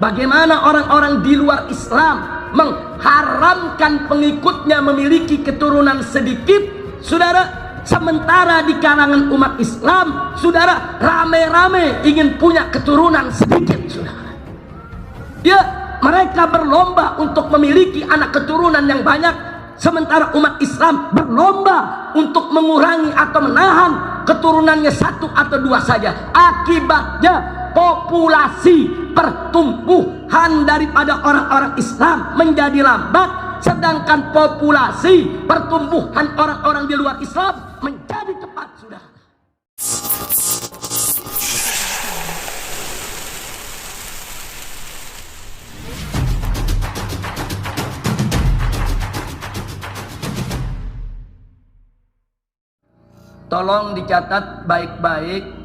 Bagaimana orang-orang di luar Islam mengharamkan pengikutnya memiliki keturunan sedikit, saudara, sementara di kalangan umat Islam, saudara, rame-rame ingin punya keturunan sedikit, saudara. Ya, mereka berlomba untuk memiliki anak keturunan yang banyak, sementara umat Islam berlomba untuk mengurangi atau menahan keturunannya satu atau dua saja. Akibatnya populasi pertumbuhan daripada orang-orang Islam menjadi lambat, sedangkan populasi pertumbuhan orang-orang di luar Islam menjadi cepat, sudah. Tolong dicatat baik-baik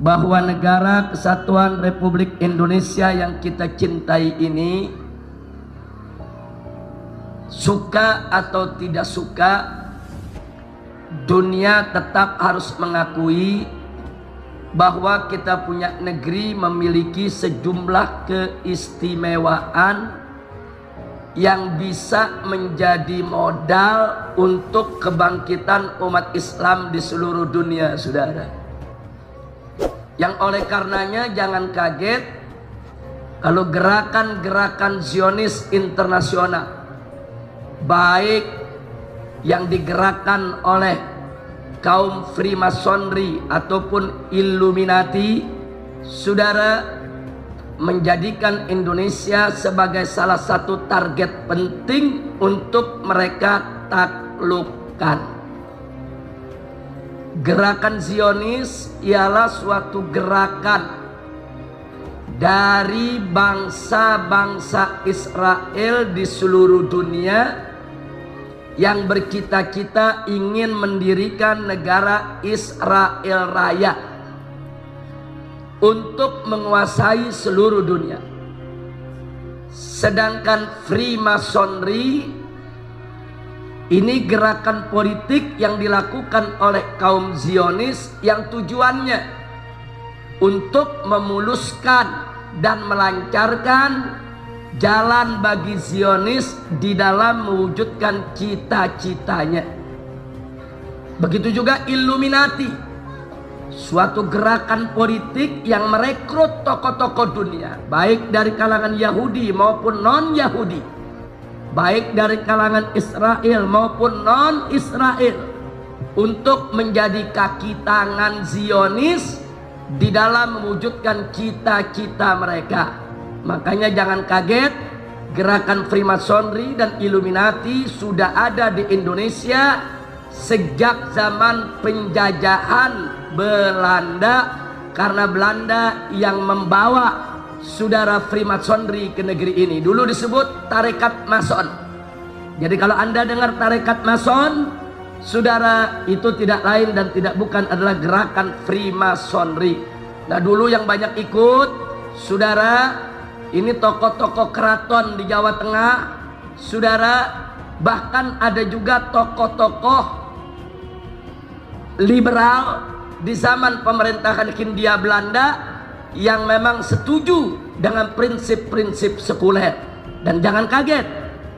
bahwa negara kesatuan Republik Indonesia yang kita cintai ini, suka atau tidak suka, dunia tetap harus mengakui bahwa kita punya negeri memiliki sejumlah keistimewaan yang bisa menjadi modal untuk kebangkitan umat Islam di seluruh dunia, saudara. Yang oleh karenanya jangan kaget kalau gerakan-gerakan Zionis internasional, baik yang digerakkan oleh kaum Freemasonry ataupun Illuminati, saudara, menjadikan Indonesia sebagai salah satu target penting untuk mereka taklukkan. Gerakan Zionis ialah suatu gerakan dari bangsa-bangsa Israel di seluruh dunia yang bercita-cita ingin mendirikan negara Israel Raya untuk menguasai seluruh dunia. Sedangkan Freemasonry ini gerakan politik yang dilakukan oleh kaum Zionis yang tujuannya untuk memuluskan dan melancarkan jalan bagi Zionis di dalam mewujudkan cita-citanya. Begitu juga Illuminati, suatu gerakan politik yang merekrut tokoh-tokoh dunia, baik dari kalangan Yahudi maupun non-Yahudi, baik dari kalangan Israel maupun non-Israel, untuk menjadi kaki tangan Zionis di dalam mewujudkan cita-cita mereka. Makanya jangan kaget, gerakan Freemasonry dan Illuminati sudah ada di Indonesia sejak zaman penjajahan Belanda, karena Belanda yang membawa saudara Freemasonry ke negeri ini. Dulu disebut tarekat Mason. Jadi kalau Anda dengar tarekat Mason, saudara, itu tidak lain dan tidak bukan adalah gerakan Freemasonry. Nah, dulu yang banyak ikut, saudara, ini tokoh-tokoh keraton di Jawa Tengah, saudara, bahkan ada juga tokoh-tokoh liberal di zaman pemerintahan Hindia Belanda yang memang setuju dengan prinsip-prinsip sekuler. Dan jangan kaget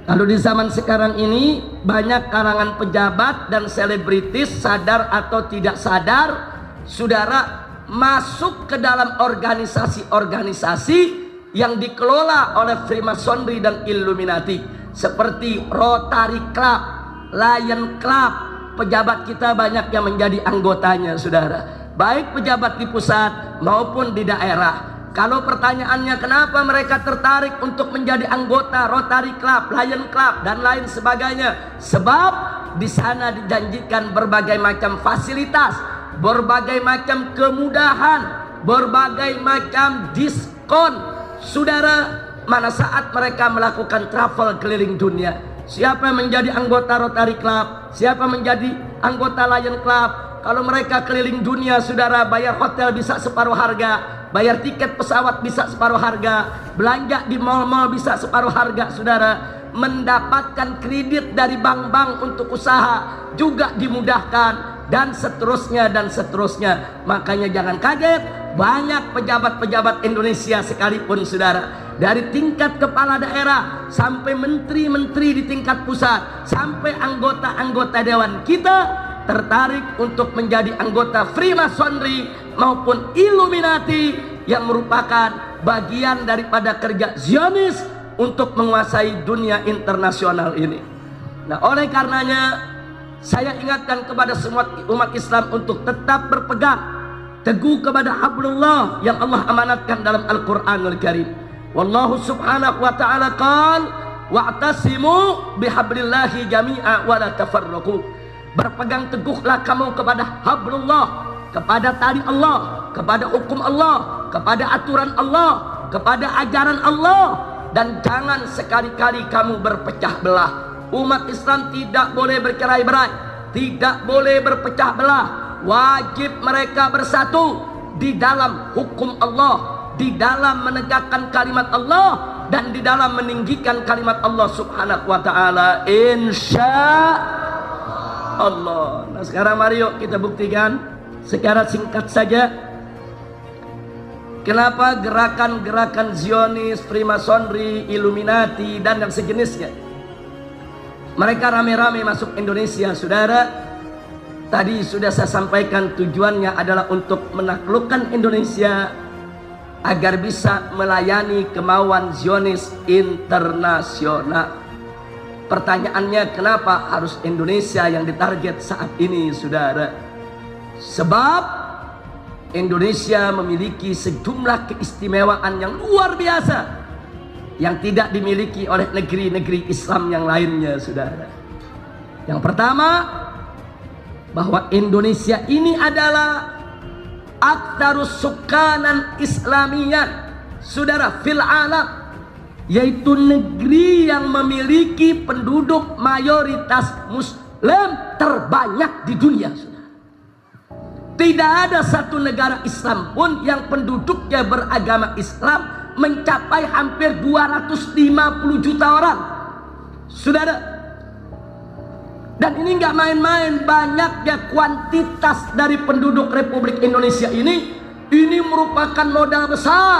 kalau di zaman sekarang ini banyak kalangan pejabat dan selebritis, sadar atau tidak sadar, saudara, masuk ke dalam organisasi-organisasi yang dikelola oleh Freemasonry dan Illuminati, seperti Rotary Club, Lion Club. Pejabat kita banyak yang menjadi anggotanya, saudara, baik pejabat di pusat maupun di daerah. Kalau pertanyaannya kenapa mereka tertarik untuk menjadi anggota Rotary Club, Lion Club, dan lain sebagainya, sebab di sana dijanjikan berbagai macam fasilitas, berbagai macam kemudahan, berbagai macam diskon, saudara, mana saat mereka melakukan travel keliling dunia. Siapa yang menjadi anggota Rotary Club, siapa menjadi anggota Lion Club, kalau mereka keliling dunia, saudara, bayar hotel bisa separuh harga, bayar tiket pesawat bisa separuh harga, belanja di mal-mal bisa separuh harga, saudara, mendapatkan kredit dari bank-bank untuk usaha juga dimudahkan, dan seterusnya dan seterusnya. Makanya jangan kaget banyak pejabat-pejabat Indonesia sekalipun saudara, dari tingkat kepala daerah sampai menteri-menteri di tingkat pusat sampai anggota-anggota dewan kita tertarik untuk menjadi anggota Freemasonry maupun Illuminati yang merupakan bagian daripada kerja Zionis untuk menguasai dunia internasional ini. Nah, oleh karenanya saya ingatkan kepada semua umat Islam untuk tetap berpegang teguh kepada hablullah yang Allah amanatkan dalam Al-Qur'anul Karim. Wallahu subhanahu wa ta'ala qala wa'tasimu bihablillahi jami'a wa la tafarraqu. Berpegang teguhlah kamu kepada hablullah, kepada tali Allah, kepada hukum Allah, kepada aturan Allah, kepada ajaran Allah, dan jangan sekali-kali kamu berpecah belah. Umat Islam tidak boleh bercerai-berai, tidak boleh berpecah belah. Wajib mereka bersatu di dalam hukum Allah, di dalam menegakkan kalimat Allah, dan di dalam meninggikan kalimat Allah subhanahu wa ta'ala, insya Allah. Nah sekarang mari yuk kita buktikan secara singkat saja kenapa gerakan-gerakan Zionis, Freemasonry, Illuminati dan yang sejenisnya mereka rame-rame masuk Indonesia. Saudara, tadi sudah saya sampaikan tujuannya adalah untuk menaklukkan Indonesia agar bisa melayani kemauan Zionis internasional. Pertanyaannya, kenapa harus Indonesia yang ditarget saat ini, saudara? Sebab Indonesia memiliki sejumlah keistimewaan yang luar biasa yang tidak dimiliki oleh negeri-negeri Islam yang lainnya, saudara. Yang pertama, bahwa Indonesia ini adalah aktarus sukanan Islamiyan, saudara, fil alam, yaitu negeri yang memiliki penduduk mayoritas Muslim terbanyak di dunia, saudara. Tidak ada satu negara Islam pun yang penduduknya beragama Islam mencapai hampir 250 juta orang, saudara. Dan ini nggak main-main, banyaknya kuantitas dari penduduk Republik Indonesia ini merupakan modal besar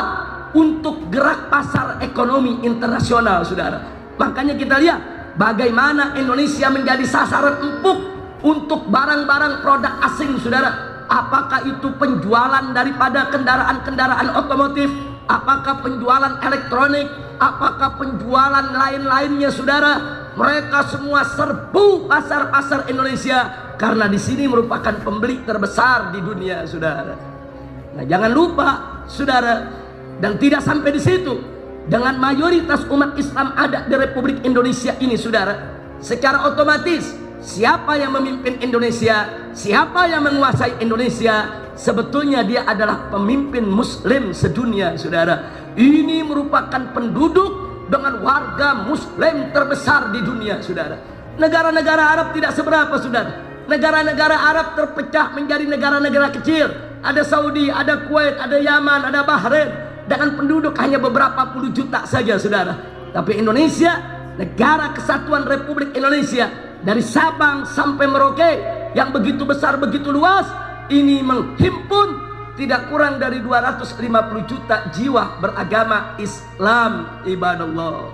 untuk gerak pasar ekonomi internasional, saudara. Makanya kita lihat bagaimana Indonesia menjadi sasaran empuk untuk barang-barang produk asing, saudara. Apakah itu penjualan daripada kendaraan-kendaraan otomotif, apakah penjualan elektronik, apakah penjualan lain-lainnya, saudara. Mereka semua serbu pasar-pasar Indonesia karena di sini merupakan pembeli terbesar di dunia, saudara. Nah, jangan lupa, saudara, dan tidak sampai di situ. Dengan mayoritas umat Islam ada di Republik Indonesia ini, saudara, secara otomatis siapa yang memimpin Indonesia, siapa yang menguasai Indonesia, sebetulnya dia adalah pemimpin Muslim sedunia, saudara. Ini merupakan penduduk dengan warga Muslim terbesar di dunia, saudara. Negara-negara Arab tidak seberapa, saudara. Negara-negara Arab terpecah menjadi negara-negara kecil. Ada Saudi, ada Kuwait, ada Yaman, ada Bahrain, dengan penduduk hanya beberapa puluh juta saja, saudara. Tapi Indonesia, negara kesatuan Republik Indonesia, dari Sabang sampai Merauke yang begitu besar, begitu luas, ini menghimpun tidak kurang dari 250 juta jiwa beragama Islam, ibadallah.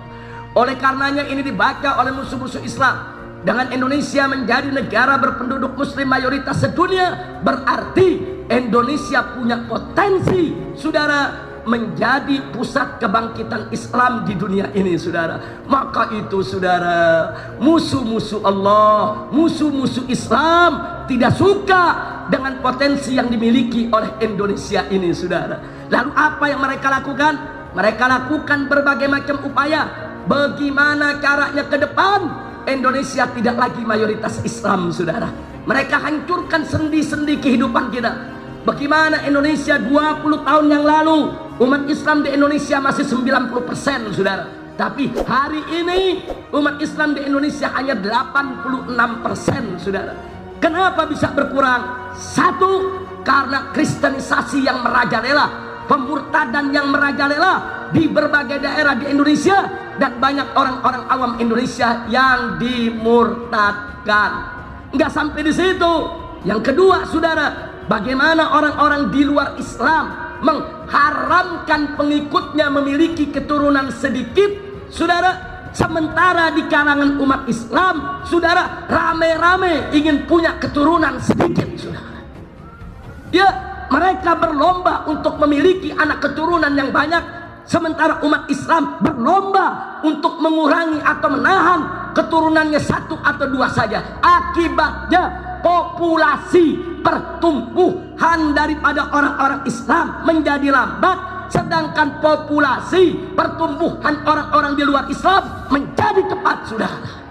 Oleh karenanya ini dibaca oleh musuh-musuh Islam. Dengan Indonesia menjadi negara berpenduduk Muslim mayoritas sedunia, berarti Indonesia punya potensi, saudara, menjadi pusat kebangkitan Islam di dunia ini, saudara. Maka itu, saudara, musuh-musuh Allah, musuh-musuh Islam tidak suka dengan potensi yang dimiliki oleh Indonesia ini, saudara. Lalu apa yang mereka lakukan? Mereka lakukan berbagai macam upaya. Bagaimana caranya ke depan Indonesia tidak lagi mayoritas Islam, saudara. Mereka hancurkan sendi-sendi kehidupan kita. Bagaimana Indonesia 20 tahun yang lalu, umat Islam di Indonesia masih 90%, saudara. Tapi hari ini umat Islam di Indonesia hanya 86%, saudara. Kenapa bisa berkurang? Satu, karena kristenisasi yang merajalela, pemurtadan yang merajalela di berbagai daerah di Indonesia, dan banyak orang-orang awam Indonesia yang dimurtadkan. Nggak sampai di situ. Yang kedua, saudara, bagaimana orang-orang di luar Islam mengharamkan pengikutnya memiliki keturunan sedikit, saudara. Sementara di kalangan umat Islam, saudara, rame-rame ingin punya keturunan sedikit, saudara. Ya, mereka berlomba untuk memiliki anak keturunan yang banyak, sementara umat Islam berlomba untuk mengurangi atau menahan keturunannya satu atau dua saja. Akibatnya populasi pertumbuhan daripada orang-orang Islam menjadi lambat, sedangkan populasi pertumbuhan orang-orang di luar Islam menjadi cepat, saudara.